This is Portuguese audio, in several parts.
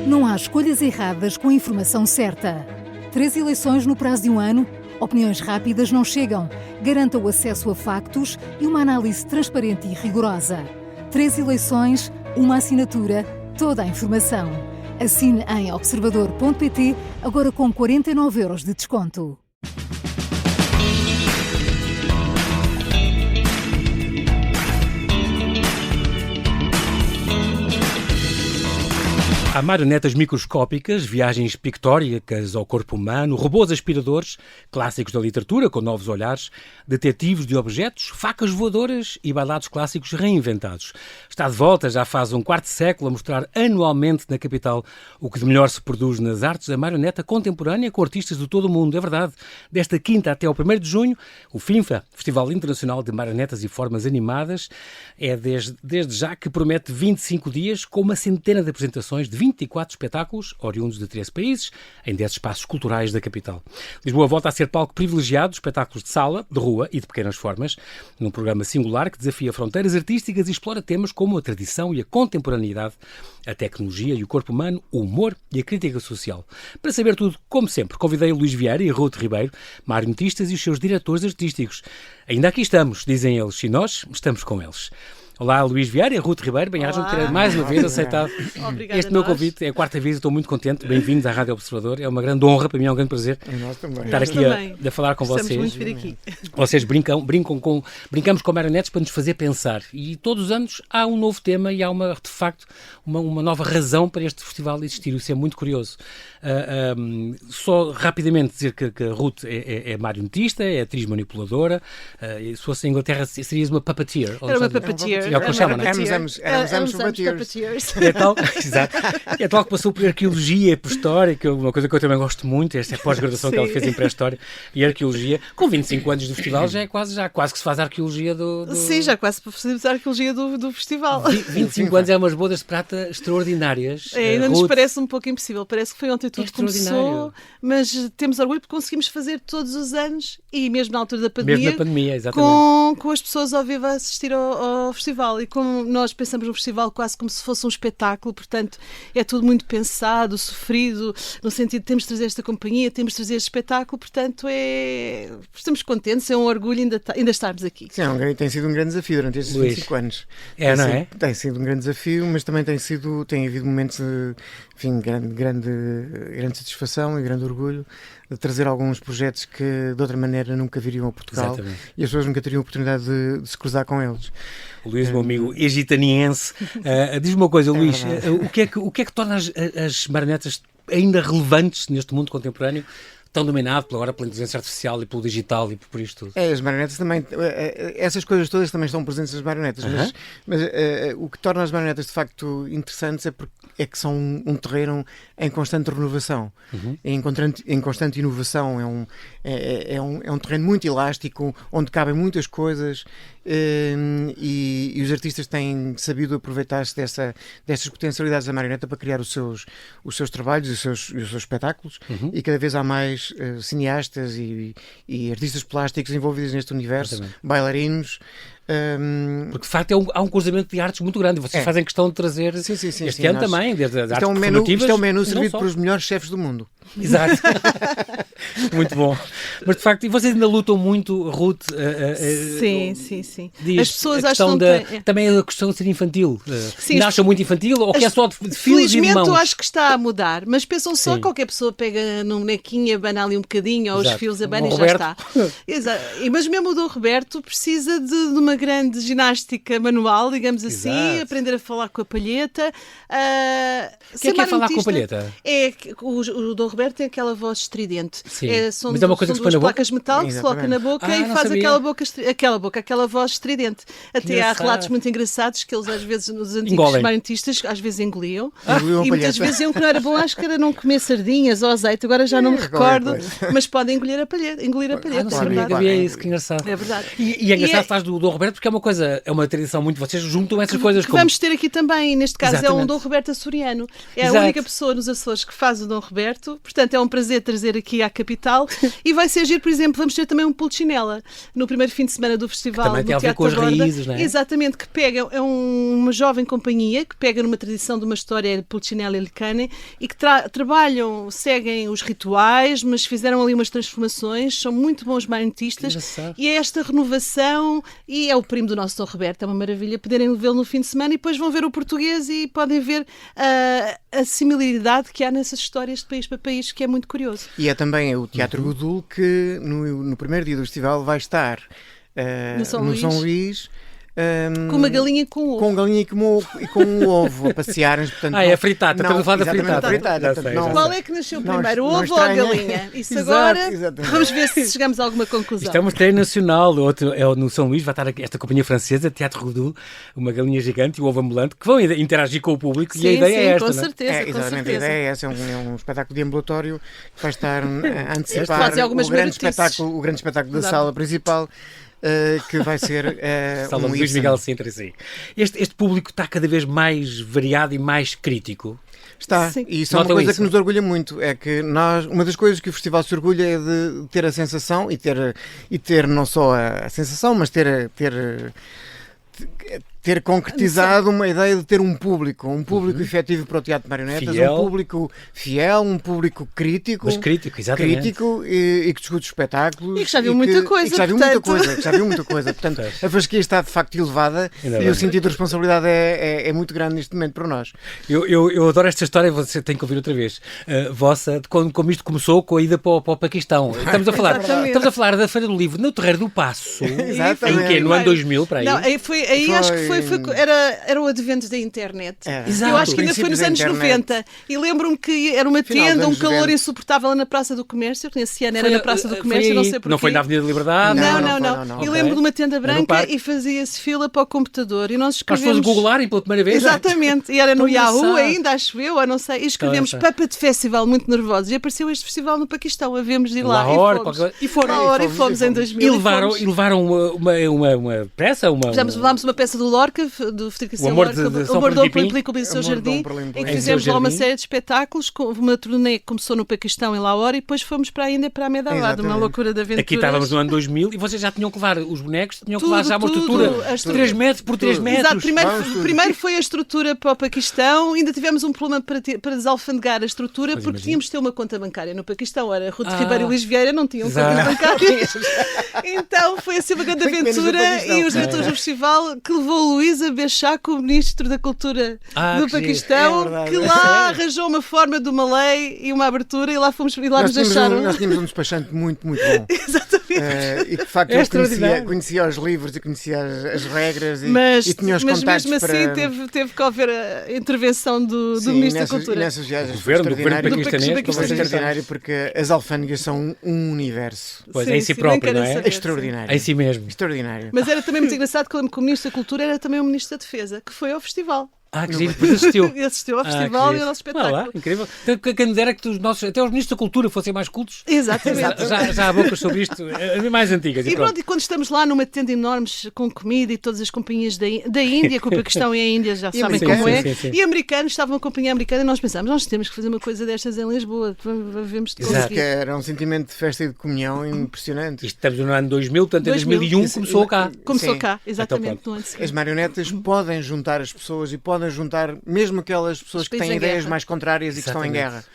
Não há escolhas erradas com a informação certa. 3 eleições no prazo de um ano? Opiniões rápidas não chegam. Garanta o acesso a factos e uma análise transparente e rigorosa. 3 eleições, uma assinatura, toda a informação. Assine em observador.pt, agora com 49 € de desconto. Há marionetas microscópicas, viagens pictóricas ao corpo humano, robôs aspiradores, clássicos da literatura com novos olhares, detetives de objetos, facas voadoras e bailados clássicos reinventados. Está de volta, já faz um quarto século, a mostrar anualmente na capital o que de melhor se produz nas artes da marioneta contemporânea com artistas de todo o mundo. É verdade, desta quinta até ao 1º de junho, o FINFA, Festival Internacional de Marionetas e Formas Animadas, é desde já que promete 25 dias com uma centena de apresentações de 24 espetáculos, oriundos de 13 países, em 10 espaços culturais da capital. Lisboa volta a ser palco privilegiado de espetáculos de sala, de rua e de pequenas formas, num programa singular que desafia fronteiras artísticas e explora temas como a tradição e a contemporaneidade, a tecnologia e o corpo humano, o humor e a crítica social. Para saber tudo, como sempre, convidei o Luís Vieira e a Ruth Ribeiro, marionetistas e os seus diretores artísticos. Ainda aqui estamos, dizem eles, e nós estamos com eles. Olá, Luís Vieira e Ruth Ribeiro, bem-ajam por ter mais uma vez aceitado este meu convite. É a quarta vez e estou muito contente. Bem-vindos à Rádio Observador. É uma grande honra, para mim é um grande prazer estar aqui a falar com vocês. Estamos muito vir aqui. Vocês brincamos com marionetes para nos fazer pensar. E todos os anos há um novo tema e há de facto uma nova razão para este festival existir. Isso é muito curioso. Só rapidamente dizer que a Ruth é marionetista, é atriz manipuladora. Se fosse em Inglaterra, serias uma puppeteer. Era uma puppeteer. É o que eles chamam, não é? Éramos puppeteers. É tal, exato. É tal que passou por arqueologia e por história, que é uma coisa que eu também gosto muito, esta é a pós-graduação que ela fez em pré-história e arqueologia. Com 25 anos do festival já quase que se faz a arqueologia do... Sim, já quase fazemos a arqueologia do festival. 25 anos é umas bodas de prata extraordinárias. Ainda nos parece um pouco impossível. Parece que foi ontem tudo começou, mas temos orgulho porque conseguimos fazer todos os anos e mesmo na altura da pandemia, mesmo na pandemia, exatamente. Com as pessoas ao vivo a assistir ao festival. E como nós pensamos no festival quase como se fosse um espetáculo, portanto é tudo muito pensado, sofrido, no sentido de temos de trazer esta companhia, temos de trazer este espetáculo, portanto estamos contentes, é um orgulho ainda estarmos aqui. Sim, tem sido um grande desafio durante estes 25 anos. Tem sido um grande desafio, mas também tem havido momentos de grande satisfação e grande orgulho de trazer alguns projetos que de outra maneira nunca viriam a Portugal. Exatamente. E as pessoas nunca teriam a oportunidade de se cruzar com eles. O Luís, meu amigo egitaniense, diz-me uma coisa, Luís, o que é que torna as marionetas ainda relevantes neste mundo contemporâneo, tão dominado agora pela inteligência artificial e pelo digital e por isto tudo? As marionetas também, essas coisas todas também estão presentes nas marionetas, mas o que torna as marionetas de facto interessantes é que são um terreno em constante renovação, em constante inovação, é um terreno muito elástico, onde cabem muitas coisas e os artistas têm sabido aproveitar-se destas potencialidades da marioneta para criar os seus trabalhos e os seus espetáculos, e cada vez há mais cineastas e artistas plásticos envolvidos neste universo, bailarinos. Porque de facto há um cruzamento de artes muito grande. Vocês fazem questão de trazer este ano também, desde as artes performativas. Isto é um menu servido por os melhores chefes do mundo. Exato. Muito bom. Mas de facto, e vocês ainda lutam muito, Ruth? Sim. As pessoas acham também a questão de ser infantil. Ainda acham muito infantil ou que é só de filhos e de mãos? Felizmente eu acho que está a mudar, mas pensam só, qualquer pessoa pega num bonequinho, abana ali um bocadinho, ou os fios abana e já está. Exato. Mas mesmo o Dom Roberto precisa de uma grande ginástica manual, digamos assim, aprender a falar com a palheta. O que é falar com a palheta? O Dom Roberto tem aquela voz estridente. São mas é uma coisa que se põe na boca? Placas de metal que se coloca na boca e faz aquela voz estridente. Até há relatos muito engraçados que eles às vezes, nos antigos marionetistas, às vezes engoliam. E muitas vezes iam que não era bom, acho que era não comer sardinhas ou azeite, agora já não me recordo, mas podem engolir a palheta. Não sabia isso, que engraçado. É verdade. E é engraçado estás do Dom Roberto porque é uma tradição muito, vocês juntam essas coisas que vamos ter aqui também, neste caso é um Dom Roberto açoriano. É a única pessoa nos Açores que faz o Dom Roberto, portanto é um prazer trazer aqui à capital e vai ser giro, por exemplo, vamos ter também um Pulcinella no primeiro fim de semana do festival também do tem a ver Teatro com as da Borda. raízes, não é? Exatamente, que pega, é uma jovem companhia que pega numa tradição de uma história de Pulcinella e Lecane e que trabalham, seguem os rituais, mas fizeram ali umas transformações, são muito bons marionetistas e é esta renovação e é o primo do nosso Dom Roberto, é uma maravilha poderem vê-lo no fim de semana e depois vão ver o português e podem ver a similaridade que há nessas histórias de país para país, que é muito curioso. E é também o Teatro Godul que no primeiro dia do festival vai estar no São Luís. Com uma galinha e com um ovo. Com galinha e com um ovo a passearem. É a fritada, estamos a falar da fritada. Qual é que nasceu primeiro, o ovo ou a galinha? Isso agora, vamos ver se chegamos a alguma conclusão. Isto é uma estreia nacional, no São Luís vai estar esta companhia francesa, Teatro Godul, uma galinha gigante e o ovo ambulante, que vão interagir com o público e a ideia é esta. Com certeza, exatamente, a ideia é essa, é um espetáculo de ambulatório que vai estar a antecipar o grande espetáculo da sala principal. Que vai ser Sala Luís Miguel Sintra, sim. Este público está cada vez mais variado e mais crítico. Está, sim. E isso é uma coisa que nos orgulha muito, é que uma das coisas que o festival se orgulha é de ter a sensação e ter não só a sensação, mas ter concretizado uma ideia de ter um público efetivo para o teatro de marionetas, um público fiel, um público crítico. Mas crítico, exatamente. Crítico e que discute espetáculos. E que já viu muita coisa. Portanto, a fasquia está de facto elevada e o sentido de responsabilidade é muito grande neste momento para nós. Eu adoro esta história, você tem que ouvir outra vez. Vossa, como isto começou com a ida para o Paquistão. Estamos a falar da Feira do Livro no Terreiro do Paço. Exatamente. Em que? No ano 2000, para aí? Não, acho que era o advento da internet. Eu acho que ainda foi nos anos 90. E lembro-me que era uma tenda, um calor insuportável na Praça do Comércio. Eu conhecia, era na Praça do Comércio, não sei porquê. Não foi na Avenida da Liberdade? Não. E lembro de uma tenda branca e fazia-se fila para o computador. E nós escrevemos... Nós fomos googlarem pela primeira vez? Exatamente. E era no Yahoo ainda, acho eu, ou não sei. E escrevemos Puppet Festival, muito nervosos. E apareceu este festival no Paquistão. Havemos de ir lá. E fomos em 2000. E levaram uma peça? Levámos uma peça do Lorca, do Federico Lorca, o Bordeaux Pelico do Seu Jardim, em que fizemos lá uma série de espetáculos, com uma turnê que começou no Paquistão, em Lahore, e depois fomos para a Índia, para a Medalá, uma loucura de aventuras. Aqui estávamos no ano 2000 e vocês já tinham que levar os bonecos, tinham que levar já uma estrutura, 3 metros por 3 metros. Exato, primeiro foi a estrutura para o Paquistão, ainda tivemos um problema para desalfandegar a estrutura, porque tínhamos de ter uma conta bancária no Paquistão. Era Ruth Ribeiro e Luís Vieira não tinham contas bancárias. Então foi assim uma grande aventura e os diretores do festival que levou o Luís a Bechak, o ministro da Cultura do Paquistão, que lá arranjou uma forma de uma lei e uma abertura e lá fomos e lá nos deixaram. Nós tínhamos um despachante muito, muito bom. Exatamente. E de facto conhecia os livros e conhecia as regras e tinha os contactos. Mas mesmo assim teve que haver a intervenção do Ministro da Cultura. E nessas viagens foi extraordinário porque as alfândegas são um universo. Pois, em si próprio, não é? Extraordinário. Em si mesmo. Extraordinário. Mas era também muito engraçado que eu lembro que o Ministro da Cultura era também o Ministro da Defesa, que foi ao festival. Que giro, depois assistiu. Assistiu ao festival e ao nosso espetáculo. Incrível. Quem me dera que até os ministros da cultura fossem mais cultos. Exatamente. Já há bocas sobre isto, mais antigas. E quando estamos lá numa tenda enorme com comida e todas as companhias da Índia, que o Paquistão e a Índia já sabem como é, e americanos, estava uma companhia americana e nós pensámos, nós temos que fazer uma coisa destas em Lisboa, vemos de conseguir. Era um sentimento de festa e de comunhão impressionante. Isto estamos no ano 2000, portanto em 2001 começou cá. Começou cá, exatamente. No ano seguinte. As marionetas podem juntar as pessoas e podem juntar mesmo aquelas pessoas que têm ideias mais contrárias e que estão em guerra.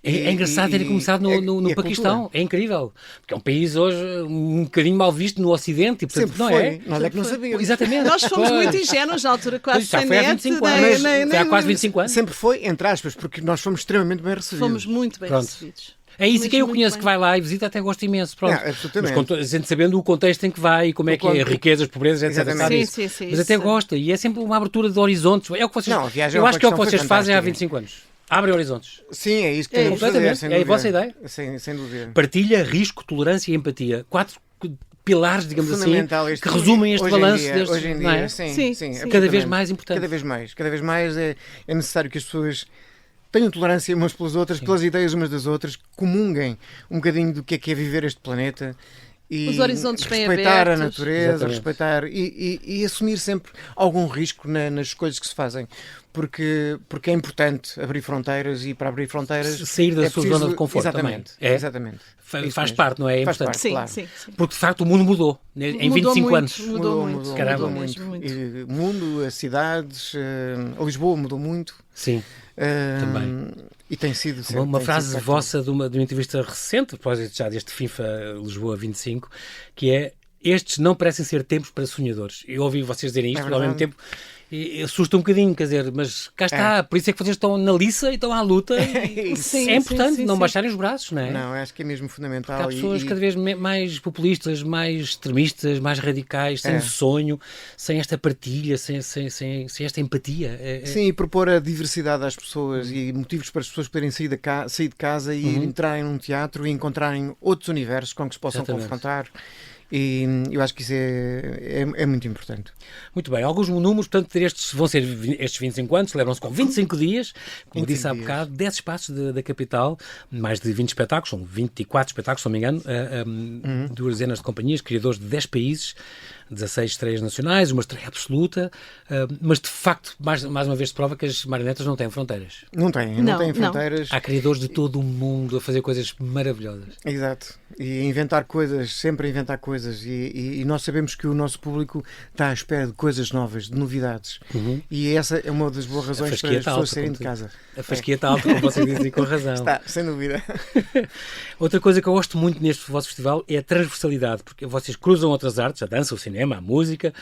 É engraçado terem começado no Paquistão. É incrível. Porque é um país hoje um bocadinho mal visto no Ocidente. E, portanto, sempre não foi. É? Nós é que não sabíamos. Exatamente. Nós fomos muito ingênuos na altura, quase sem net. Foi há quase 25 anos. Sempre foi, entre aspas, porque nós fomos extremamente bem recebidos. Fomos muito bem recebidos. É isso, e quem eu conheço que vai lá e visita até gosto imenso. Pronto. Absolutamente. Mas a gente sabendo o contexto em que vai e como é que é, riquezas, pobrezas, etc. Sim, mas até gosta. E é sempre uma abertura de horizontes. É o que vocês, eu acho que é o que vocês fazem há 25 anos. Abrem horizontes. Sim, é isso que temos que fazer. É a vossa ideia. Sem dúvida. Partilha, risco, tolerância e empatia. 4 pilares, digamos assim, que resumem este balanço deste. Hoje em dia, não é? Sim. Cada vez mais importante. Cada vez mais é necessário que as pessoas tenham tolerância umas pelas outras, pelas ideias umas das outras, comunguem um bocadinho do que é viver este planeta E os horizontes bem respeitar abertos. a natureza, respeitar e assumir sempre algum risco nas coisas que se fazem. Porque é importante abrir fronteiras e para abrir fronteiras... Sair da sua zona de conforto. Exatamente. Também. Exatamente. Faz parte, não é? É Faz importante. parte, Sim, claro. sim. Porque, de facto, o mundo mudou. Em 25 anos. Mudou muito. Caramba. Mudou muito. E o mundo, as cidades, a Lisboa mudou muito. Sim, também. E tem sido... Uma frase vossa de uma entrevista recente, depois já deste FIFA Lisboa 25, que é: estes não parecem ser tempos para sonhadores. Eu ouvi vocês dizerem isto, ao mesmo tempo... E assusta um bocadinho, quer dizer, mas cá está, por isso é que vocês estão na liça e estão à luta. É importante não baixarem os braços, não é? Não, acho que é mesmo fundamental. Porque há pessoas cada vez mais populistas, mais extremistas, mais radicais, sem sonho, sem esta partilha, sem esta empatia. Sim, e propor a diversidade às pessoas e motivos para as pessoas poderem sair de casa e entrarem num teatro e encontrarem outros universos com que se possam confrontar. E eu acho que isso é muito importante. Muito bem, alguns números, portanto, vão ser estes 25 anos, celebram-se com 25 dias, como disse há bocado, 10 espaços da capital, mais de 20 espetáculos, são 24 espetáculos, se não me engano, 2 dezenas de companhias, criadores de 10 países, 16 estreias nacionais, uma estreia absoluta, mas de facto, mais uma vez se prova que as marionetas não têm fronteiras. Não têm fronteiras. Há criadores de todo o mundo a fazer coisas maravilhosas. Exato. E inventar coisas, sempre inventar coisas. E nós sabemos que o nosso público está à espera de coisas novas, de novidades. E essa é uma das boas razões para as pessoas saírem de casa. A fasquia está alta, como vocês dizem, com razão. Está, sem dúvida. Outra coisa que eu gosto muito neste vosso festival é a transversalidade, porque vocês cruzam outras artes, a dança, o cinema, a música,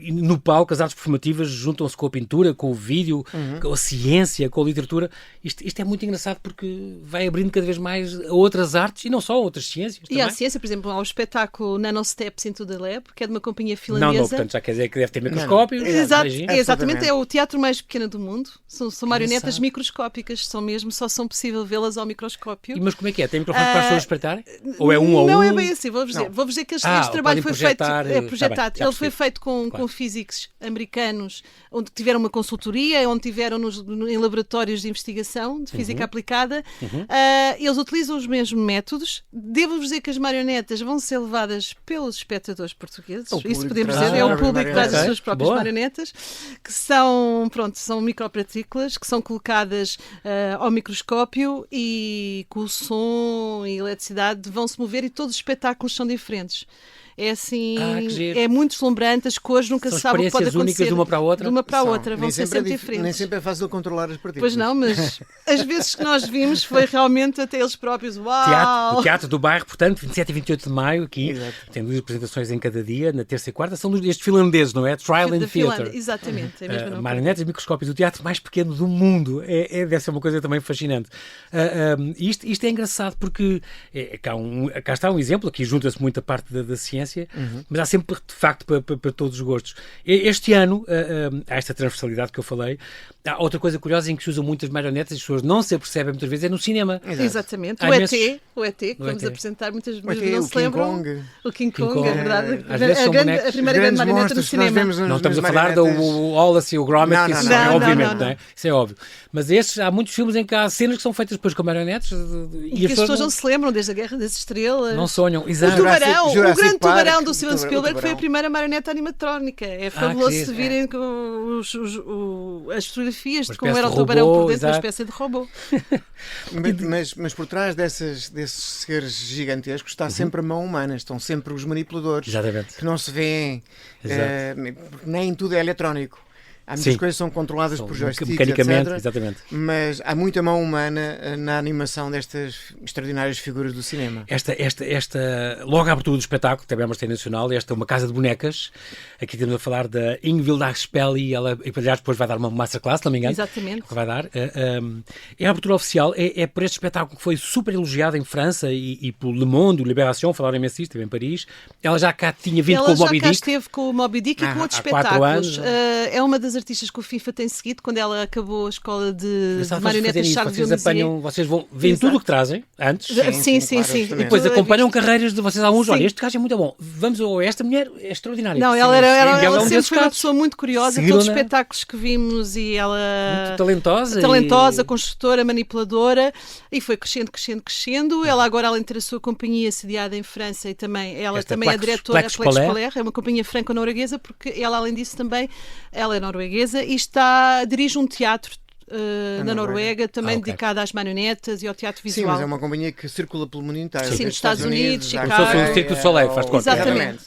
e no palco as artes performativas juntam-se com a pintura, com o vídeo, com a ciência, com a literatura. Isto é muito engraçado porque vai abrindo cada vez mais a outras artes e não só a outras ciências. E à ciência, por exemplo, há o espetáculo Nanosteps into the Lab, que é de uma companhia finlandesa. Não, portanto já quer dizer que deve ter microscópios. Exatamente, é o teatro mais pequeno do mundo. São marionetas microscópicas, só são possível vê-las ao microscópio. Mas como é que é? Tem microfones para as pessoas espreitarem? Ou é um a um? Não é bem assim, vou-vos dizer que este trabalho foi projetar, feito. É projetado. Ele foi feito com físicos americanos, onde tiveram uma consultoria, onde tiveram em laboratórios de investigação de física aplicada. Eles utilizam os mesmos métodos. Devo-vos dizer que as marionetas vão ser levadas pelos espectadores portugueses. Isso podemos dizer, é o público que traz as suas próprias marionetas, que são micropartículas, que são colocadas ao microscópio e com o som e eletricidade vão se mover e todos os espetáculos são diferentes. É assim, é muito deslumbrante, as cores nunca se sabe o que pode acontecer. Únicas de uma para a outra? De uma para a outra, vão ser sempre diferentes. Nem sempre é fácil controlar as partículas. Pois não, mas as vezes que nós vimos foi realmente até eles próprios, uau! O Teatro do Bairro, portanto, 27 e 28 de maio, aqui, Exato. Tem 2 apresentações em cada dia, na terça e quarta, são estes finlandeses, não é? Trial and Theatre. Exatamente. É marionetas e microscópios, o teatro mais pequeno do mundo. Deve ser uma coisa também fascinante. Isto é engraçado porque cá está um exemplo, aqui junta-se muita parte da ciência, mas há sempre, de facto, para todos os gostos. Este ano, há esta transversalidade que eu falei. Há outra coisa curiosa em que se usam muitas marionetas e as pessoas não se apercebem muitas vezes, é no cinema. Exatamente. O ET, que vamos apresentar muitas vezes, não se lembram. O King Kong, é verdade. A primeira grande marioneta no cinema. Não estamos a falar do Wallace e o Gromit, isso é obviamente, não é? Isso é óbvio. Mas há muitos filmes em que há cenas que são feitas depois com marionetes e que as pessoas não se lembram, desde a Guerra das Estrelas. Não sonham. Exato. O grande tubarão do Steven Spielberg foi a primeira marioneta animatrónica. É fabuloso se virem com as fotografias de como era o tubarão por dentro, uma espécie de robô. Mas por trás desses seres gigantescos está sempre a mão humana, estão sempre os manipuladores. Exatamente. Que não se vêem, nem tudo é eletrónico. Há muitas coisas que são controladas por joysticks, mecanicamente, etc. Exatamente. Mas há muita mão humana na animação destas extraordinárias figuras do cinema. Logo à abertura do espetáculo, também é uma estreia nacional, esta é uma casa de bonecas. Aqui estamos a falar da Ingvild Aspelli, ela, aliás, depois vai dar uma masterclass, não me engano. Exatamente. Vai dar. A abertura oficial é por este espetáculo que foi super elogiado em França e pelo Le Monde, o Libération, falaram imenso disto, esteve em Paris. Ela já cá tinha vindo com o Moby Dick. Ela já cá esteve com o Moby Dick e com outros espetáculos. É uma das artistas que o FIFA tem seguido, quando ela acabou a escola de marionetas de Charles Villeneuve. Vocês veem tudo o que trazem antes. Sim. E depois acompanham carreiras de vocês. Alguns, olha, este gajo é muito bom. Vamos, esta mulher é extraordinária. Não, ela sempre foi uma pessoa muito curiosa. Todos os espetáculos que vimos e ela... Muito talentosa, construtora, manipuladora, e foi crescendo. Ela agora, além de ter a sua companhia sediada em França, e ela também é diretora da Plex Polaire, é uma companhia franco-norueguesa, porque ela, além disso, também ela é norueguesa e dirige um teatro na Noruega, também dedicada às marionetas e ao teatro visual. Sim, mas é uma companhia que circula pelo mundo inteiro. Sim, nos Estados Unidos, Chicago. Como se fosse um Circo du Soleil, faz de conta. Exatamente.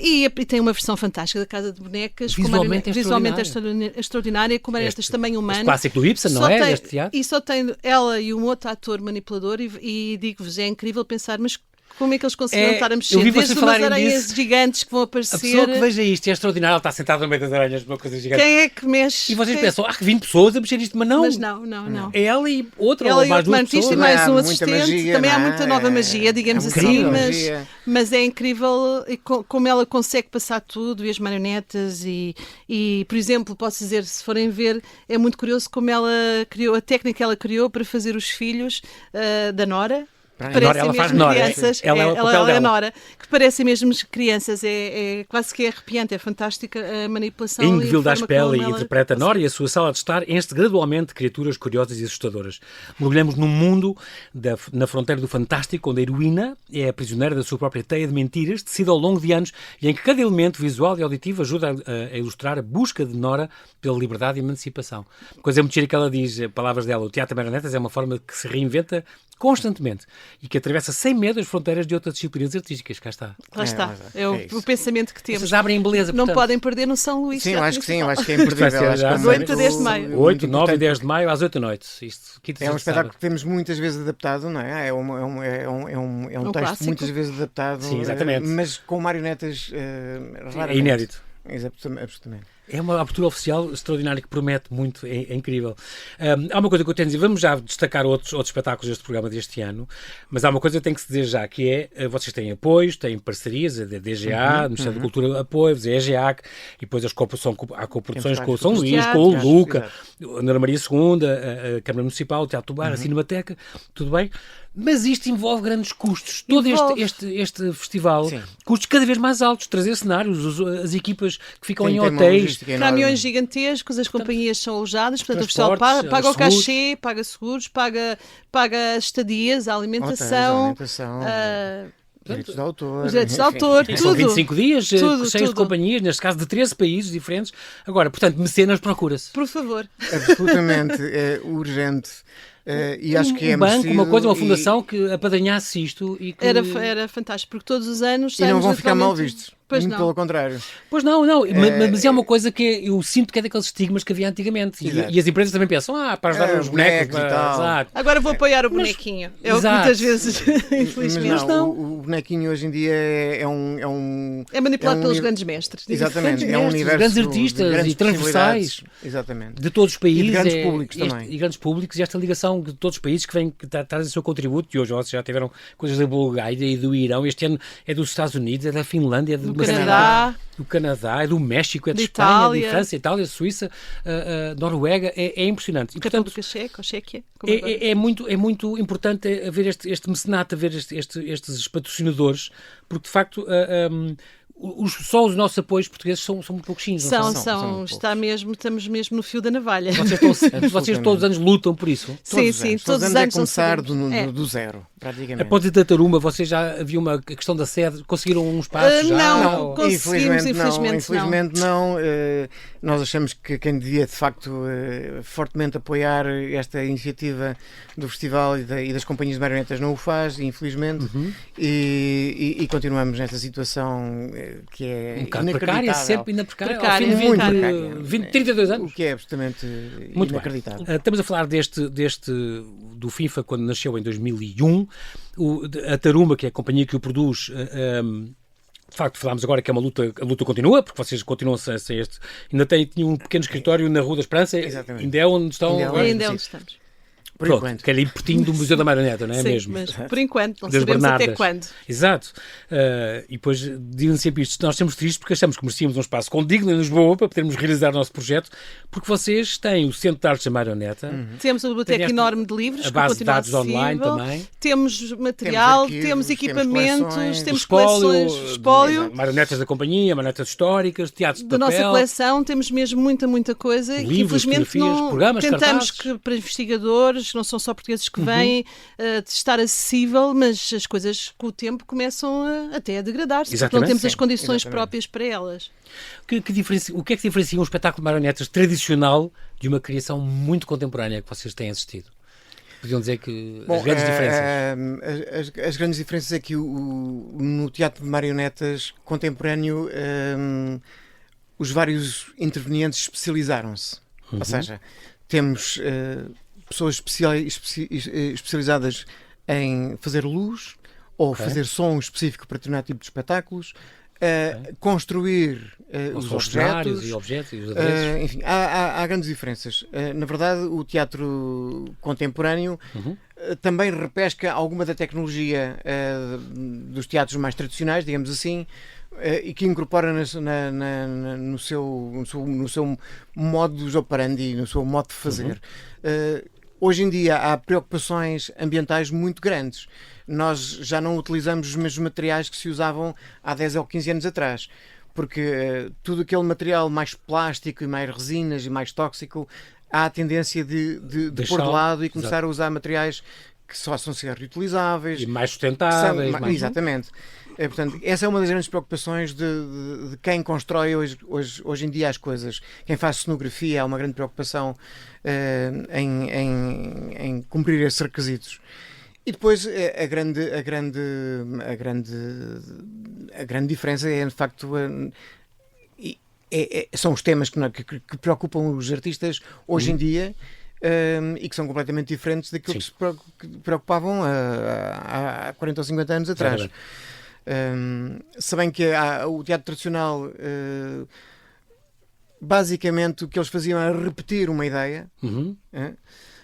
E tem uma versão fantástica da Casa de Bonecas, visualmente extraordinária, com marionetas de tamanho humano. O clássico do Ibsen, não é? Deste teatro. E só tem ela e um outro ator manipulador, e digo-vos, é incrível pensar, mas como é que eles conseguiram estar a mexer? Desde umas aranhas gigantes que vão aparecer. A pessoa que veja isto é extraordinário. Ela está sentada no meio das aranhas, uma coisa gigante. Quem é que mexe? E vocês pensam, 20 pessoas a mexer isto, mas não. Mas não. É ela e outra, ou mais duas pessoas. E mais um assistente. Também há muita nova magia, digamos assim. Mas é incrível como ela consegue passar tudo, e as marionetas. E, por exemplo, posso dizer, se forem ver, é muito curioso como ela criou, a técnica que ela criou para fazer os filhos da Nora. Ela faz Nora. Crianças, ela é Nora, que parecem mesmo crianças, quase que é arrepiante, é fantástica a manipulação. Ingvild Aspelli interpreta Nora, e a sua sala de estar enche gradualmente criaturas curiosas e assustadoras. Mergulhamos num mundo na fronteira do fantástico, onde a heroína é a prisioneira da sua própria teia de mentiras, tecida ao longo de anos, e em que cada elemento visual e auditivo ajuda a ilustrar a busca de Nora pela liberdade e emancipação. Coisa muito gira que ela diz, palavras dela, o teatro de marionetas é uma forma que se reinventa constantemente e que atravessa sem medo as fronteiras de outras disciplinas artísticas. Cá está. Lá está. É o pensamento que temos. Vocês abrem em beleza, não podem perder no São Luís. Sim, eu acho que é imperdível. 8 a 10 de maio. 8, 9 e 10 de maio às 8 da noite. É um espetáculo que temos muitas vezes adaptado, não é? É um texto clássico. Muitas vezes adaptado. Sim, exatamente. Mas com marionetas raramente. É inédito. Absolutamente. É uma abertura oficial extraordinária que promete muito, é incrível. Há uma coisa que eu tenho a dizer, vamos já destacar outros espetáculos deste programa deste ano, mas há uma coisa que tem que se dizer já, que é, vocês têm apoios, têm parcerias, a DGA, o Ministério da Cultura apoia-vos, a EGEAC, e depois há coproduções com o São Luís, com o Luca, a Ana Maria II, a Câmara Municipal, o Teatro do Bar, a Cinemateca, tudo bem? Mas isto envolve grandes custos. Todo este festival, custos cada vez mais altos, trazer cenários, as equipas que ficam em hotéis. Caminhões gigantescos, as companhias são alojadas, portanto o festival paga o cachê, paga seguros, paga as estadias, a alimentação. Direitos de autor. Os direitos de autor, tudo. São 25 dias, cheios de companhias, neste caso de 13 países diferentes. Agora, portanto, mecenas procura-se. Por favor. Absolutamente urgente. E acho que é banco, uma coisa, uma fundação que apadrinhasse isto. E que... Era fantástico, porque todos os anos... E não vão ficar mal vistos. Pois muito não. Pelo contrário. Pois não, mas é uma coisa que eu sinto que é daqueles estigmas que havia antigamente. E as empresas também pensam, para ajudar os bonecos e tal. Agora vou apoiar o bonequinho. É o que muitas vezes, infelizmente. Mas não. O bonequinho hoje em dia é manipulado pelos grandes mestres. Exatamente. É um universo grandes artistas e transversais. Exatamente. De todos os países. E de grandes públicos também. E grandes públicos, e esta ligação de todos os países que trazem o seu contributo. E hoje vocês já tiveram coisas da Bulgária e do Irão. Este ano é dos Estados Unidos, é da Finlândia, é do Canadá. Do Canadá, é do México, é de Espanha, Itália. de França, Itália, Suíça, Noruega, é impressionante. E, portanto, Chequia. É muito importante haver este mecenato, haver estes patrocinadores, porque de facto só os nossos apoios portugueses são muito pouquinhos. Estamos mesmo no fio da navalha. Vocês todos os anos lutam por isso? Sim, todos os anos. É começar do zero, praticamente. Após a Taruma, vocês já havia uma questão da sede, conseguiram um espaço? Não, conseguimos, infelizmente não. Nós achamos que quem devia, de facto, fortemente apoiar esta iniciativa do festival e das companhias de marionetas não o faz, infelizmente, e continuamos nesta situação que é um bocado precária, sempre ainda precária, ao fim de 32 anos. O que é absolutamente muito inacreditável. Estamos a falar do FIFA, quando nasceu em 2001, a Taruma, que é a companhia que o produz, de facto, falámos agora que é a luta continua, porque vocês continuam sem este. Ainda tinham um pequeno escritório na Rua da Esperança. Exatamente. Ainda é onde estão. Ainda é onde estamos. Pronto, que é ali pertinho do Museu da Marioneta, não é? Sim, mesmo? Mas por enquanto, não das sabemos Bernardas. até quando. Exato. E depois dizem sempre isto, nós estamos tristes porque achamos que merecíamos um espaço condigno em Lisboa para podermos realizar o nosso projeto, porque vocês têm o Centro de Artes da Marioneta. Temos uma biblioteca enorme de livros, a base que de dados acessível. online também. Temos material, arquivos, temos equipamentos, temos espólio, coleções, espólio. Marionetas da companhia, marionetas históricas, teatros de Da papel. nossa coleção temos mesmo muita coisa. Livros, que infelizmente fotografias, não programas, tentamos cartazes. que para investigadores, não são só portugueses que vêm, de estar acessível, mas as coisas com o tempo começam até a degradar-se, porque não temos as condições próprias para elas. O que é que diferencia um espetáculo de marionetas tradicional de uma criação muito contemporânea que vocês têm assistido? Podiam dizer que as grandes diferenças. As grandes diferenças é que no teatro de marionetas contemporâneo os vários intervenientes especializaram-se. Ou seja, temos pessoas especializadas em fazer luz ou fazer som específico para determinado tipo de espetáculos, construir os objetos e objetos e os adereços. enfim, há grandes diferenças. Na verdade, o teatro contemporâneo também repesca alguma da tecnologia dos teatros mais tradicionais, digamos assim, e que incorpora no seu modus operandi, no seu modo de fazer. Hoje em dia há preocupações ambientais muito grandes. Nós já não utilizamos os mesmos materiais que se usavam há 10 ou 15 anos atrás, porque tudo aquele material mais plástico e mais resinas e mais tóxico, há a tendência de pôr de lado e começar a usar materiais que só são ser reutilizáveis. E mais sustentáveis. Exatamente. Portanto, essa é uma das grandes preocupações de quem constrói hoje em dia as coisas. Quem faz cenografia, há uma grande preocupação em cumprir esses requisitos. E depois a grande diferença é, de facto, são os temas que preocupam os artistas hoje em dia. E que são completamente diferentes daquilo que se preocupavam há 40 ou 50 anos atrás. Se bem que o teatro tradicional, basicamente o que eles faziam era repetir uma ideia.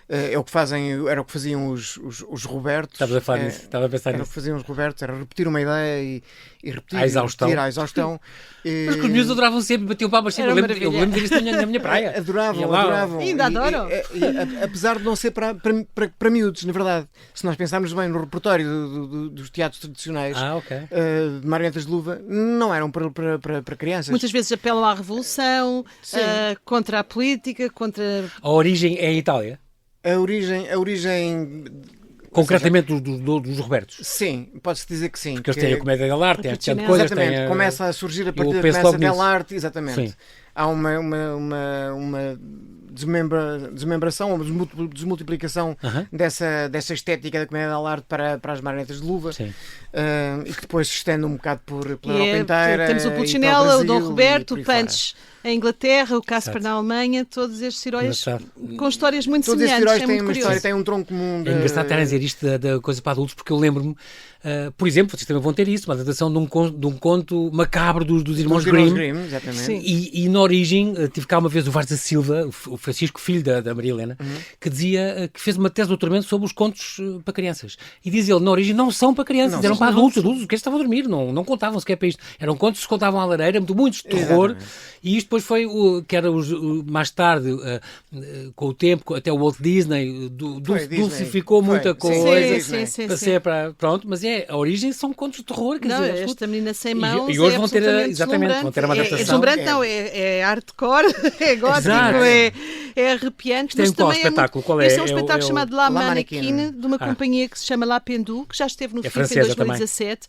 Era o que faziam os Robertos. Estava a pensar nisso. Era o que faziam os Robertos, era repetir uma ideia e repetir à exaustão. Mas que os miúdos adoravam sempre, batiam palmas sempre. Eu lembro disto na minha praia. Adoravam. Ainda adoram. Apesar de não ser para miúdos, na verdade. Se nós pensarmos bem no repertório dos teatros tradicionais de marionetas de luva, não eram para crianças. Muitas vezes apelam à revolução, contra a política, contra... A origem é em Itália? A origem concretamente dos Robertos? Sim, pode-se dizer que sim. Porque eles têm a comédia dell'arte, têm de coisas. Exatamente, começa a surgir a partir da comédia dell'arte, exatamente. Sim. Há uma desmembração, uma desmultiplicação dessa estética da comédia dell'arte para as marionetas de luva, e que depois se estende um bocado pela Europa inteira. Temos o Pulcinella, o Dom Roberto, o Punch em Inglaterra, o Casper na Alemanha, todos estes heróis com histórias muito semelhantes. Todos estes heróis têm uma história, têm um tronco comum. É engraçado estar a dizer isto da coisa para adultos, porque eu lembro-me, por exemplo, vocês também vão ter isso, uma adaptação de um conto macabro dos irmãos Grimm. E na origem, tive cá uma vez o Vaz da Silva, o Francisco, filho da Maria Helena, que dizia que fez uma tese de doutoramento sobre os contos para crianças. E diz ele, na origem, não são para crianças, eram para adultos que estavam a dormir, não contavam sequer para isto. Eram contos que se contavam à lareira, muitos de terror. Exatamente. E isto depois foi mais tarde, com o tempo, até o Walt Disney dulcificou muita coisa. Sim. Pronto, mas a origem são contos de terror. Esta menina sem mãos e hoje vão ter uma adaptação. É deslumbrante, não, é hardcore, é gótico, é arrepiante. Mas também espetáculo? Qual é? Esse é um espetáculo chamado La Mannequin, de uma companhia que se chama La Pendu, que já esteve no FIF em 2017,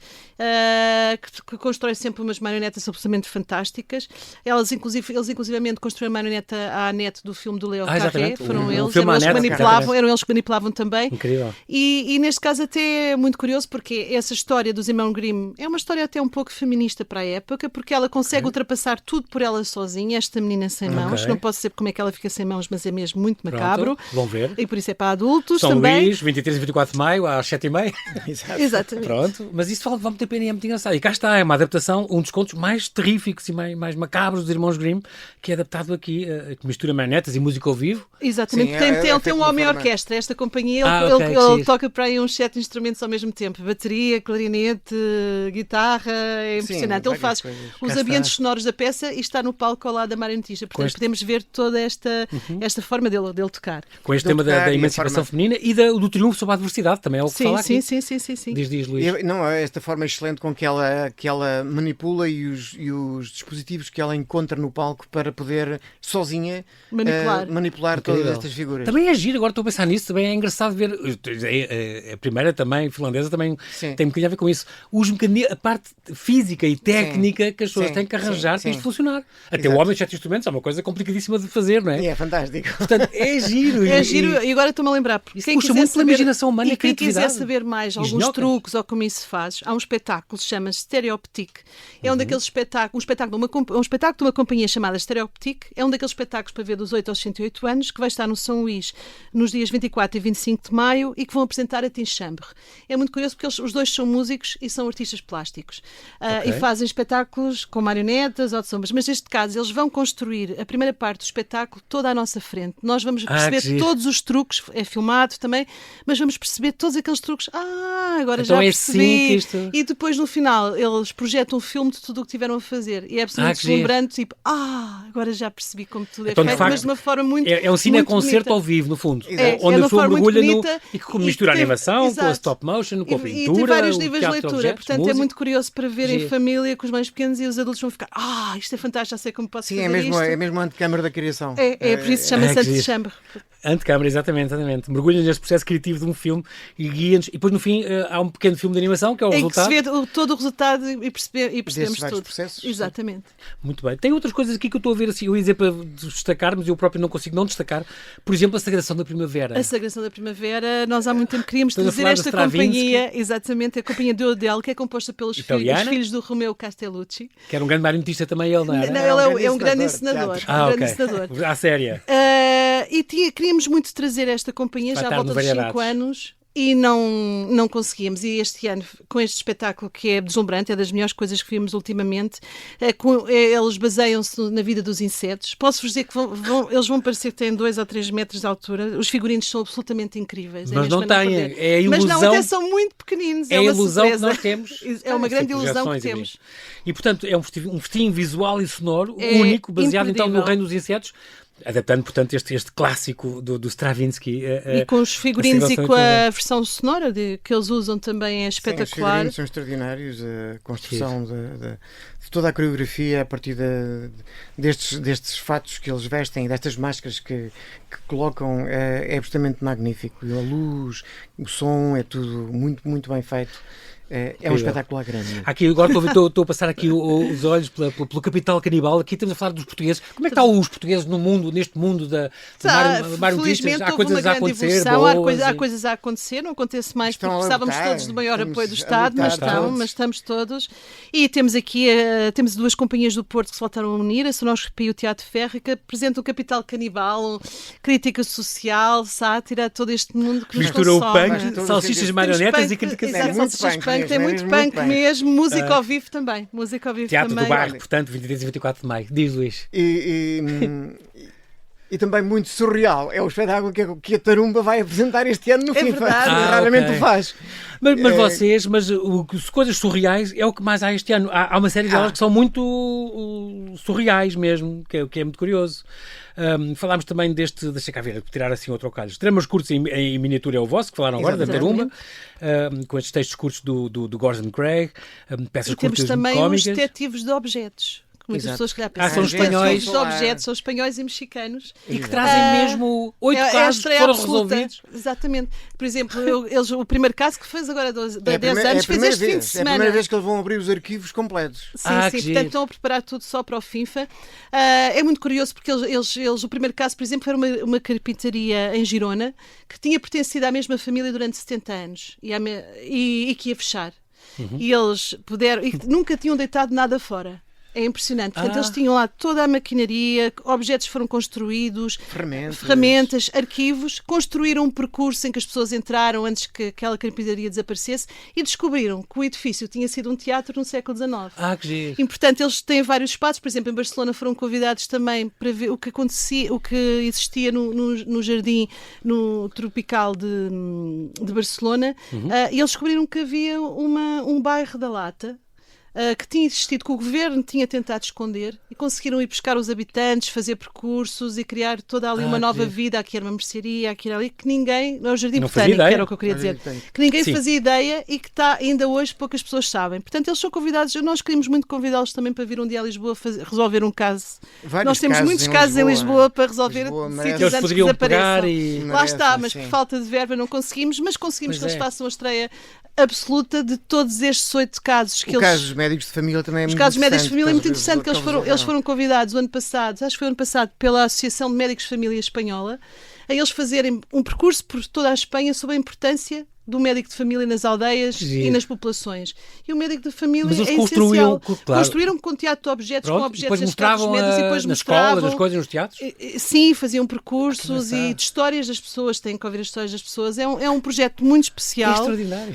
que constrói sempre umas marionetas absolutamente fantásticas. Eles inclusivamente construíram a marioneta à Annette do filme do Léo Carré. Foram eles que manipulavam também. Incrível. E neste caso até é muito curioso, porque essa história dos irmãos Grimm é uma história até um pouco feminista para a época, porque ela consegue ultrapassar tudo por ela sozinha, esta menina sem mãos. Não posso saber como é que ela fica sem mãos. irmãos, mas é mesmo muito macabro. Vão ver. E por isso é para adultos São também. Luís, 23 e 24 de maio, às 7h30. Exatamente. Pronto, mas isso vale muito a pena e é muito engraçado. E cá está, é uma adaptação, um dos contos mais terríficos e mais macabros dos irmãos Grimm, que é adaptado aqui, que mistura marionetas e música ao vivo. Exatamente, tem um homem-orquestra, esta companhia, ele toca para aí uns 7 instrumentos ao mesmo tempo, bateria, clarinete, guitarra, é impressionante. Ele faz os ambientes sonoros da peça e está no palco ao lado da marionetista, portanto podemos ver toda esta forma dele tocar. Com este tema da emancipação feminina e do triunfo sobre a adversidade, também é o que fala aqui. Sim. Diz, Luís. Esta forma excelente com que ela manipula e os dispositivos que ela encontra no palco para poder sozinha manipular todas estas figuras. Também é giro, agora estou a pensar nisso, também é engraçado ver, a primeira também, finlandesa, também tem um bocadinho a ver com isso, a parte física e técnica que as pessoas têm que arranjar para isto funcionar. Até o homem de 7 instrumentos é uma coisa complicadíssima de fazer, não é? E é fantástico. Portanto, é giro. E agora estou-me a lembrar, porque quem puxa muito pela imaginação humana e quem quiser saber mais alguns truques ou como isso se faz, há um espetáculo que se chama Stereoptic. É um daqueles espetáculos, um espetáculo de uma companhia chamada Stereoptic, é um daqueles espetáculos para ver dos 8 aos 108 anos, que vai estar no São Luís nos dias 24 e 25 de maio e que vão apresentar a Tinchambres. É muito curioso porque os dois são músicos e são artistas plásticos. E fazem espetáculos com marionetas ou de sombras, mas neste caso eles vão construir a primeira parte do espetáculo toda à nossa frente. Nós vamos perceber todos os truques, é filmado também, mas vamos perceber todos aqueles truques. Agora então já percebi. E depois no final eles projetam um filme de tudo o que tiveram a fazer e é absolutamente deslumbrante, tipo, agora já percebi como tudo então, é feito, mas de uma forma muito é um cine-concerto ao vivo, no fundo, onde a pessoa mergulha e que mistura a animação com a stop motion, com a pintura. E tem vários níveis de leitura, portanto é muito curioso para ver em família com os mais pequenos e os adultos vão ficar, isto é fantástico, já sei como posso fazer isto. É mesmo a antecâmara da criação. É por isso chama-se Antechambre. Antecâmara, exatamente. Mergulha neste processo criativo de um filme e guia-nos. E depois, no fim, há um pequeno filme de animação que é o resultado. Que se vê todo o resultado e percebemos tudo. Processos. Exatamente. Muito bem. Tem outras coisas aqui que eu estou a ver, assim, eu ia dizer para destacar, mas eu próprio não consigo não destacar. Por exemplo, a Sagração da Primavera. A Sagração da Primavera, nós há muito tempo queríamos trazer esta companhia, exatamente, a companhia do Odell, que é composta pelos filhos do Romeo Castellucci. Que era um grande marionetista também, ele, não era? Não, ele é um grande encenador. À séria. E queríamos muito trazer esta companhia já à volta dos 5 anos e não conseguíamos. E este ano, com este espetáculo que é deslumbrante, é das melhores coisas que vimos ultimamente, eles baseiam-se na vida dos insetos. Posso-vos dizer que eles vão parecer que têm 2 ou 3 metros de altura. Os figurinos são absolutamente incríveis. Mas não têm, é a ilusão. Mas não, até são muito pequeninos. É a ilusão que nós temos. É uma grande ilusão que temos. E, portanto, é um festim visual e sonoro único, baseado então no Reino dos Insetos, adaptando, portanto, este clássico do Stravinsky. E com os figurinos e com a versão sonora que eles usam também é espetacular. Os figurinos são extraordinários, a construção de toda a coreografia a partir destes fatos que eles vestem, destas máscaras que colocam, é absolutamente magnífico. E a luz, o som, é tudo muito, muito bem feito. É um espetáculo à grande. Aqui, agora estou a passar aqui os olhos pelo capital canibal. Aqui estamos a falar dos portugueses. Como é que estão os portugueses neste mundo da felizmente há coisas a acontecer, há coisas a acontecer, não acontece mais porque precisávamos todos do maior apoio do Estado, mas estamos todos. E temos aqui temos 2 companhias do Porto que se voltaram a unir, a Sonóscopia e o Teatro Ferro, que apresentam o capital canibal, crítica social, sátira, todo este mundo que mistura nos consome. O punk, salsichas, marionetas e crítica social. Tem muito punk mesmo, música ao vivo também. Teatro do Bairro, portanto, 23 e 24 de maio. Diz, Luís. E também muito surreal é o espetáculo que a Tarumba vai apresentar este ano no FIFA. Raramente o faz. Mas coisas surreais é o que mais há este ano. Há uma série delas que são muito surreais mesmo, que é muito curioso. Falámos também deixa cá ver, tirar assim outro calho. Dramas curtos em miniatura é o vosso, que falaram agora, da Tarumba, com estes textos curtos do Gordon Craig, peças curtas cómicas. Temos também os detetives de objetos. Muitas pessoas que são espanhóis. São espanhóis e mexicanos. E que trazem mesmo 8 casos que foram resolvidos. Exatamente. Por exemplo, o primeiro caso que fez agora 10 anos, fez este fim de semana. É a primeira vez que eles vão abrir os arquivos completos. Sim, portanto estão a preparar tudo só para o FIFA. É muito curioso porque o primeiro caso, por exemplo, era uma carpintaria em Girona que tinha pertencido à mesma família durante 70 anos e que ia fechar. E eles nunca tinham deitado nada fora. É impressionante. Portanto, eles tinham lá toda a maquinaria, objetos foram construídos, ferramentas, arquivos, construíram um percurso em que as pessoas entraram antes que aquela carpintaria desaparecesse e descobriram que o edifício tinha sido um teatro no século XIX. Que giro. E, portanto, eles têm vários espaços. Por exemplo, em Barcelona foram convidados também para ver o que acontecia, o que existia no jardim, no tropical de Barcelona. E eles descobriram que havia um bairro da Lata que tinha existido, que o governo tinha tentado esconder, e conseguiram ir buscar os habitantes, fazer percursos e criar toda ali uma nova vida. Aqui era uma mercearia, aqui era ali, que ninguém, não é o Jardim Botânico, que era o que eu queria dizer, que ninguém fazia ideia e que ainda hoje poucas pessoas sabem. Portanto, eles são convidados, nós queríamos muito convidá-los também para vir um dia a Lisboa resolver um caso. Nós temos muitos casos em Lisboa para resolver sítios antes que desapareçam. Lá está, mas por falta de verba não conseguimos, mas conseguimos que eles façam a estreia absoluta de todos estes 8 casos. O caso dos médicos de família também é muito interessante. Os casos de médicos de família é muito interessante, que eles foram convidados o ano passado, acho que foi o ano passado, pela Associação de Médicos de Família Espanhola, a eles fazerem um percurso por toda a Espanha sobre a importância do médico de família nas aldeias e nas populações. E o médico de família é essencial. Construíram com teatro de objetos, com objetos das classes médias, e depois nas mostravam escolas, as coisas nos teatros? Sim, faziam percursos e de histórias das pessoas, têm que ouvir as histórias das pessoas. É um projeto muito especial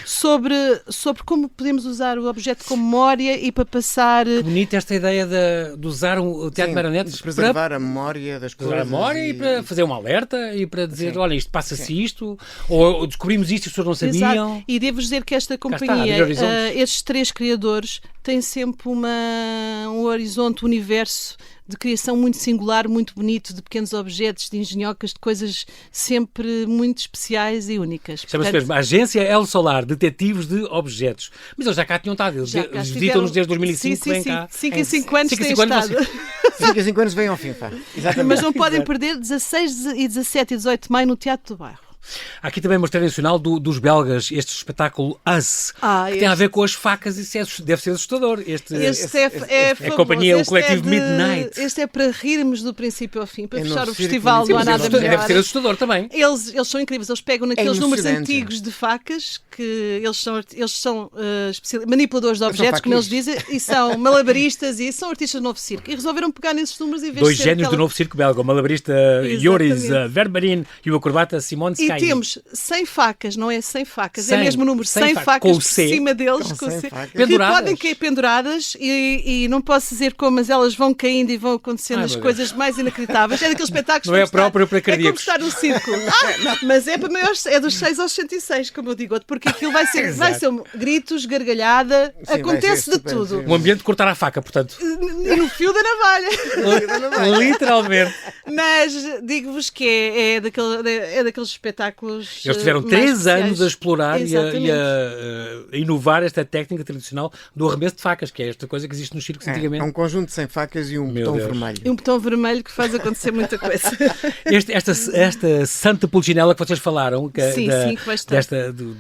sobre como podemos usar o objeto como memória e para passar... Que bonita esta ideia de usar o teatro de marionetes de preservar a memória das coisas. Preservar a memória e para fazer um alerta e para dizer, olha, isto passa-se isto, ou descobrimos isto e as pessoas não sabiam. Exato. E devo dizer que esta companhia, estes 3 criadores, têm sempre um horizonte, um universo de criação muito singular, muito bonito, de pequenos objetos, de engenhocas, de coisas sempre muito especiais e únicas. Chama-se mesmo Agência El Solar, Detetives de Objetos. Mas eles já cá tinham estado, eles visitam-nos desde 2005, vêm cá. 5 em 5 anos têm estado. 5 em 5 anos vêm ao fim, pá. Mas não podem perder 16, 17 e 18 de maio no Teatro do Bairro. Há aqui também uma estreia nacional dos belgas, este espetáculo Us, que tem a ver com as facas, e deve ser assustador. Este é a companhia, o coletivo Midnight. Este é para rirmos do princípio ao fim, para fechar o festival, não há nada melhor. Deve ser assustador também. Eles são incríveis, eles pegam naqueles números antigos de facas, que eles são manipuladores de objetos, como eles dizem, e são malabaristas e são artistas do novo circo. E resolveram pegar nesses números e ver 2 génios do novo circo belga, o malabarista Joris Verbarin e o acrobata Simone Sky. E temos 100 facas, não é 100 facas, é mesmo o número 100 facas por cima deles, que podem cair penduradas e não posso dizer como, mas elas vão caindo e vão acontecendo as coisas mais inacreditáveis. É daqueles espetáculos não é próprio para cardíacos. É como estar no circo. Mas é para maiores, é dos 6 aos 106, como eu digo, porque aquilo vai ser gritos, gargalhada, acontece de tudo. Um ambiente de cortar a faca, portanto. E no fio da navalha. Literalmente. Mas digo-vos que é daqueles espetáculos. Eles tiveram 3 anos a explorar e a inovar esta técnica tradicional do arremesso de facas, que é esta coisa que existe nos circos antigamente. É um conjunto de 100 facas e um botão vermelho. E um botão vermelho que faz acontecer muita coisa. Esta Santa Pulcinella que vocês falaram, que vai estar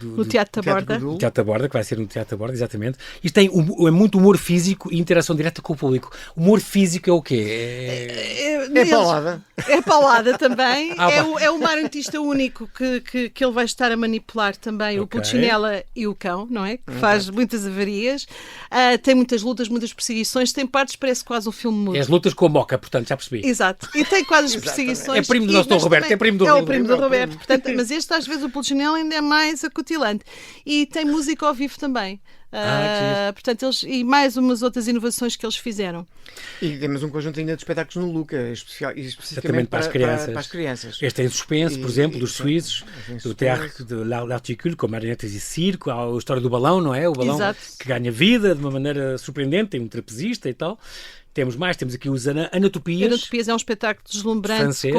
no Teatro da Borda. O Teatro da Borda, que vai ser no Teatro da Borda, exatamente. Isto tem muito humor físico e interação direta com o público. Humor físico é o quê? É paulada. É paulada também. É o marionetista único que ele vai estar a manipular também, o Pulcinella e o cão, não é? Que faz muitas avarias. Tem muitas lutas, muitas perseguições. Tem partes, parece quase um filme mudo. É as lutas com a Moca, portanto, já percebi. Exato. E tem quase as perseguições. É primo do nosso Dom Roberto. É primo do o primo do Roberto. Portanto, mas este, às vezes, o Pulcinella ainda é mais acutilante. E tem música ao vivo também. Portanto, e mais umas outras inovações que eles fizeram. E temos um conjunto ainda de espetáculos no Luca, especificamente para as crianças. Este é em suspense, por exemplo, dos suíços, do Théâtre de l'Articule, com marionetas e circo, a história do balão, não é? O balão que ganha vida de uma maneira surpreendente, tem um trapezista e tal. Temos aqui os Anatopias. Anatopias é um espetáculo deslumbrante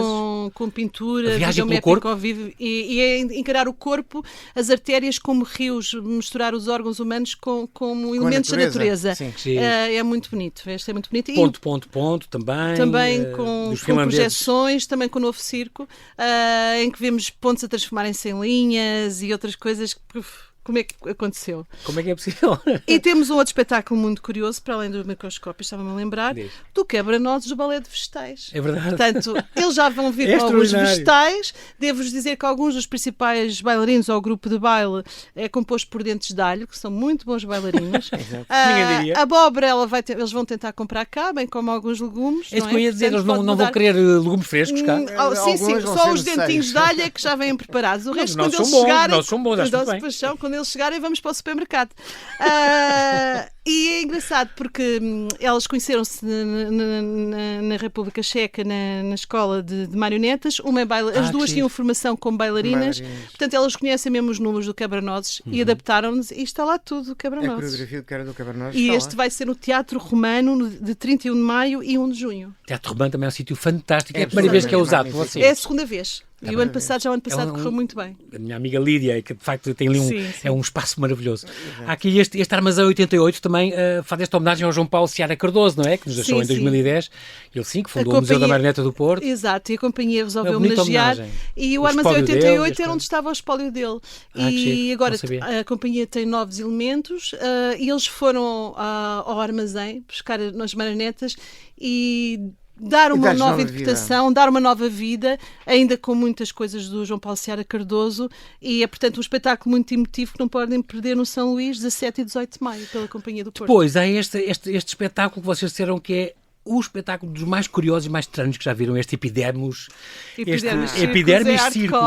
com pintura, videométrico ao vivo e é encarar o corpo, as artérias como rios, misturar os órgãos humanos como elementos da natureza. É muito bonito. Este é muito bonito. Ponto também. Também com projeções, também com o novo circo, em que vemos pontos a transformarem-se em linhas e outras coisas que como é que aconteceu. Como é que é possível? E temos um outro espetáculo muito curioso, para além do microscópio, estava-me a lembrar, do quebra-nozes do balé de vegetais. É verdade. Portanto, eles já vão vir com alguns vegetais. Devo-vos dizer que alguns dos principais bailarinos ao grupo de baile é composto por dentes de alho, que são muito bons bailarinos. A abóbora eles vão tentar comprar cá, bem como alguns legumes. É isso que eu ia dizer, eles não vão querer legumes frescos cá? Sim, só os dentinhos de alho é que já vêm preparados. O resto, quando eles chegarem, quando eles chegarem, vamos para o supermercado. E é engraçado porque elas conheceram-se na República Checa, na escola de marionetas. As duas tinham formação como bailarinas. Portanto, elas conhecem mesmo os números do quebra-nozes e adaptaram-nos, e está lá tudo o quebra-nozes. A coreografia que era do quebra-nozes. E este vai ser no Teatro Romano de 31 de maio e 1 de junho. O Teatro Romano também é um sítio fantástico. É a primeira vez que é usado por vocês. É a segunda vez. E o ano passado correu muito bem. A minha amiga Lídia, que de facto tem ali é um espaço maravilhoso. Há aqui este Armazém 88 também faz esta homenagem ao João Paulo Seara Cardoso, não é? Que nos deixou em 2010. Ele que fundou o Museu da Marioneta do Porto. Exato, e a companhia resolveu homenagear. E o Armazém 88 era onde estava o espólio dele. E agora a companhia tem novos elementos e eles foram ao armazém buscar as marionetas e dar uma nova interpretação, dar uma nova vida, ainda com muitas coisas do João Paulo Seara Cardoso, e é, portanto, um espetáculo muito emotivo que não podem perder no São Luís, 17 e 18 de maio, pela Companhia do Porto. Depois, há este espetáculo que vocês disseram que é o espetáculo dos mais curiosos e mais estranhos que já viram, este Epidermos Circus.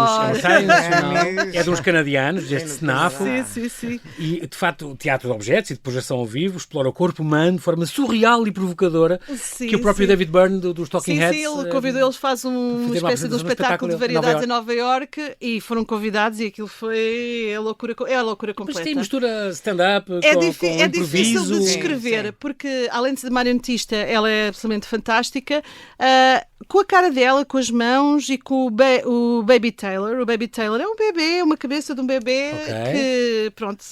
É de uns canadianos, este Snafu. Sim. E, de facto, o teatro de objetos e de projeção ao vivo explora o corpo humano de forma surreal e provocadora, que o próprio David Byrne dos Talking Heads... Sim, ele convidou, eles fazem uma espécie de um espetáculo de variedades em Nova Iorque e foram convidados e aquilo foi a loucura completa. Mas tem mistura stand-up com improviso. É difícil de descrever, porque além de ser marionetista, ela é absolutamente fantástica, com a cara dela, com as mãos e com o Baby Taylor. O Baby Taylor é um bebê, uma cabeça de um bebê que, pronto,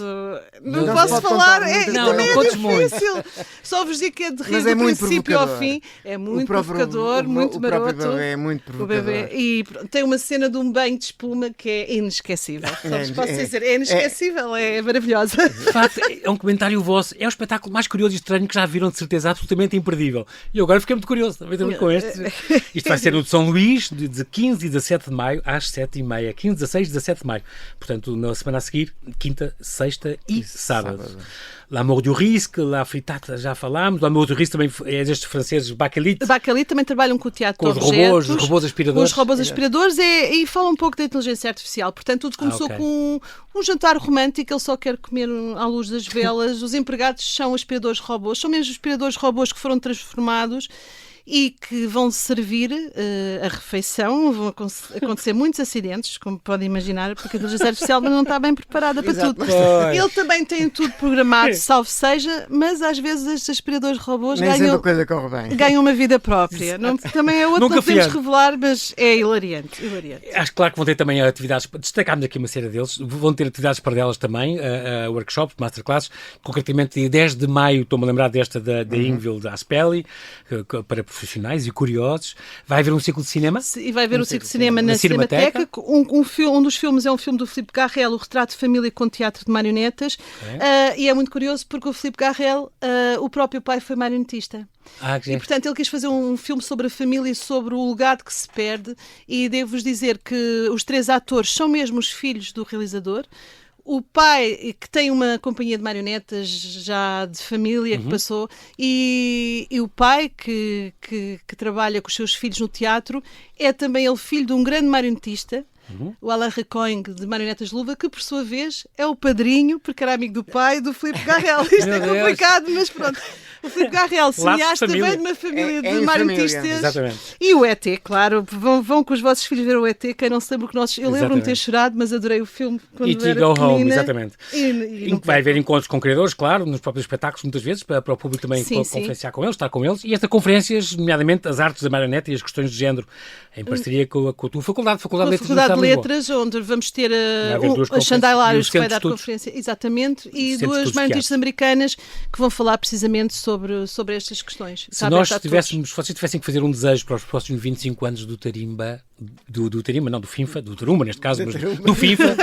não posso falar, também é difícil. Só vos digo que é de rir do princípio ao fim. É muito provocador, muito maroto. O próprio bebê é muito provocador. E tem uma cena de um banho de espuma que é inesquecível. Posso dizer, é inesquecível, é maravilhosa. De facto, é um comentário vosso. É o espetáculo mais curioso e estranho que já viram, de certeza, absolutamente imperdível. E eu agora fiquei muito curioso também com este. Isto vai ser no de São Luís, de 15 e 17 de maio às 7h30. 15, 16 e 17 de maio. Portanto, na semana a seguir, quinta, sexta e sábado. L'Amour du Risque, La Frittata, já falámos. L'Amour du Risque também é destes franceses Bakelite. Bakelite também trabalham com o teatro de objetos. Com os robôs aspiradores. Com os robôs aspiradores e fala um pouco da inteligência artificial. Portanto, tudo começou com um jantar romântico, ele só quer comer à luz das velas. Os empregados são aspiradores robôs, são mesmo aspiradores robôs que foram transformados e que vão servir a refeição. Vão acontecer muitos acidentes, como podem imaginar, porque a inteligência artificial não está bem preparada para tudo. Ele também tem tudo programado, salvo seja, mas às vezes estes aspiradores robôs ganham uma vida própria. Também é outro que não podemos revelar, mas é hilariante. Acho claro que vão ter também atividades, destacámos aqui uma série deles, vão ter atividades para delas também, workshops, masterclasses, concretamente dia 10 de maio, estou-me a lembrar desta da Ingvild da Aspelli, para profissionais e curiosos. Vai haver um ciclo de cinema? E vai haver um ciclo de cinema na Cinemateca. Um dos filmes é um filme do Filipe Garrel, O Retrato de Família com Teatro de Marionetas. E é muito curioso porque o Filipe Garrel, o próprio pai foi marionetista. E, portanto, ele quis fazer um filme sobre a família e sobre o legado que se perde. E devo-vos dizer que os 3 atores são mesmo os filhos do realizador. O pai, que tem uma companhia de marionetas já de família, que passou, e o pai, que trabalha com os seus filhos no teatro, é também ele filho de um grande marionetista, o Alain Recoing, de Marionetas de Luva, que por sua vez é o padrinho, porque era amigo do pai, do Filipe Garrel. Isto é complicado, mas pronto. O Filipe Garrel, cineasta, vem de uma família de marionetistas. E o ET, claro. Vão com os vossos filhos ver o ET. Quem não se lembra que eu lembro-me de ter chorado, mas adorei o filme quando era pequenina. Home, exatamente. E vai haver encontros com criadores, claro, nos próprios espetáculos, muitas vezes, para o público também conferenciar com eles, estar com eles. E estas conferências, nomeadamente as artes da marioneta e as questões de género, em parceria com a tua faculdade de Letras, onde vamos ter a Chandalários, que vai dar conferência, exatamente, e 2 marionetistas americanas que vão falar precisamente sobre sobre estas questões. Se vocês tivessem que fazer um desejo para os próximos 25 anos do Tarimba, do FIFA, do Tarumba neste caso, mas do FIFA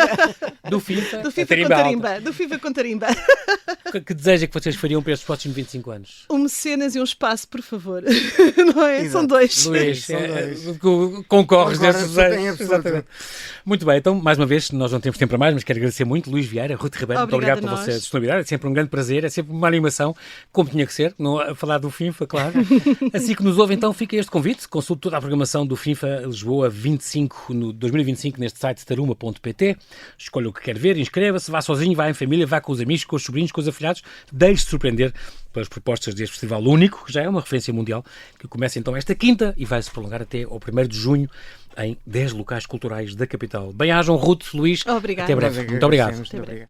com Tarimba. Que desejo é que vocês fariam para estes próximos 25 anos? Um mecenas e um espaço, por favor. Não é? Exato. São dois. Luís, concorres desses desejos. Exatamente. Muito bem, então, mais uma vez, nós não temos tempo para mais, mas quero agradecer muito, Luís Vieira, Ruth Ribeiro, muito obrigado pela vossa disponibilidade. É sempre um grande prazer, é sempre uma animação, como tinha que ser, a falar do FIFA, claro. Assim que nos ouve, então, fica este convite. Consulte toda a programação do FIFA Lisboa 2025 neste site taruma.pt. Escolha o que quer ver, inscreva-se, vá sozinho, vá em família, vá com os amigos, com os sobrinhos, com os afilhados. Deixe-se surpreender pelas propostas deste festival único, que já é uma referência mundial, que começa então esta quinta e vai se prolongar até ao 1º de junho em 10 locais culturais da capital. Bem-ajam, Ruth, Luís. Obrigada. Até breve. Muito obrigado. Até breve.